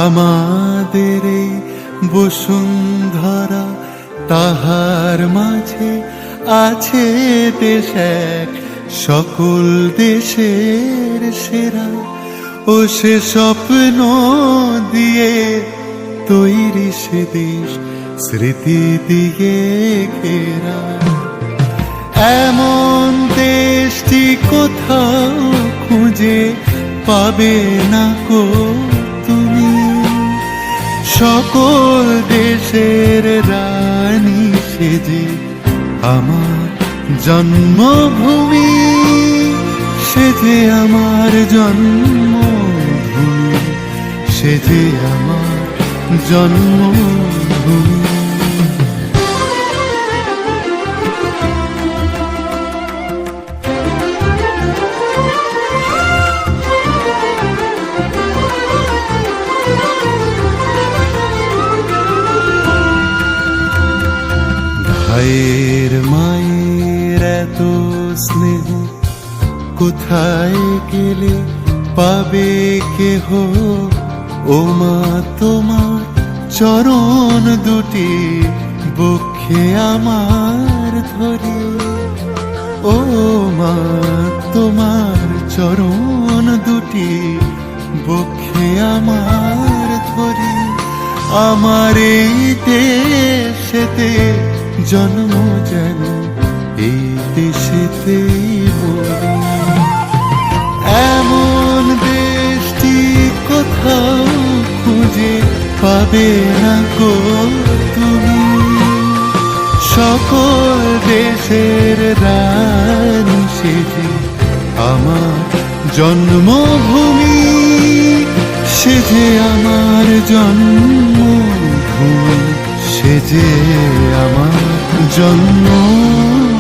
আমাদের এই বসুন্ধরা, তাহার মাঝে আছে দেশ এক, সকল দেশের সেরা। ও সে স্বপ্ন দিয়ে তৈরি সে দেশ, স্মৃতি দিয়ে ঘেরা। এমন দেশটি কোথাও খুঁজে পাবে না কো তুমি, সকল দেশের রানী সেজে আমার জন্মভূমি, সেজে আমার জন্মভূমি, সেজে আমার জন্মভূমি। ভাইয়ের মায়ের এত স্নেহ কোথায় গেলে পাবে কেহ, ও মা তোমার চরণ দুটি বক্ষে আমার ধরে। ও মা তোমার চরণ দুটি বক্ষে আমার ধরে। আমার এই দেশেতে জন্ম যেন এই দেশেতেই মরি। এমন দেশটি কোথাও খুঁজে পাবে না গো তুমি, সকল দেশের রানী সেজে আমার জন্মভূমি, সেজে আমার জন্মভূমি, সেজে আমার জন্মভূমি।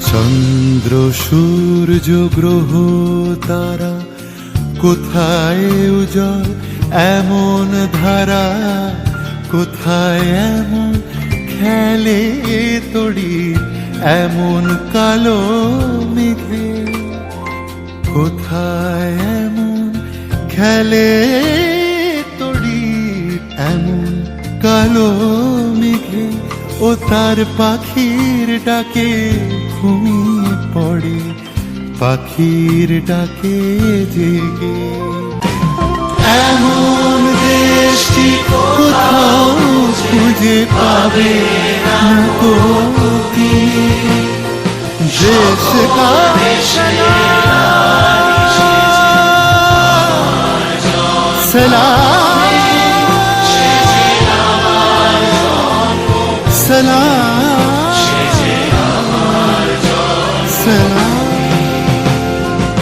চন্দ্র সূর্য গ্রহ তারা কোথায় উজ্জ্বল এমন ধারা, কোথায় এমন খেলে তড়ি এমন কালো মেঘে, কোথায় এমন খেলে তড়ি এমন কালো মেঘে। ও তার পাখির ডাকে ঘুমিয়ে পড়ে, পাখির ডাকে জেগে। এমন দেশটি কোথাও খুঁজে পাবে না গো তুমি, দেশ কা सलाम सलाम सलाम।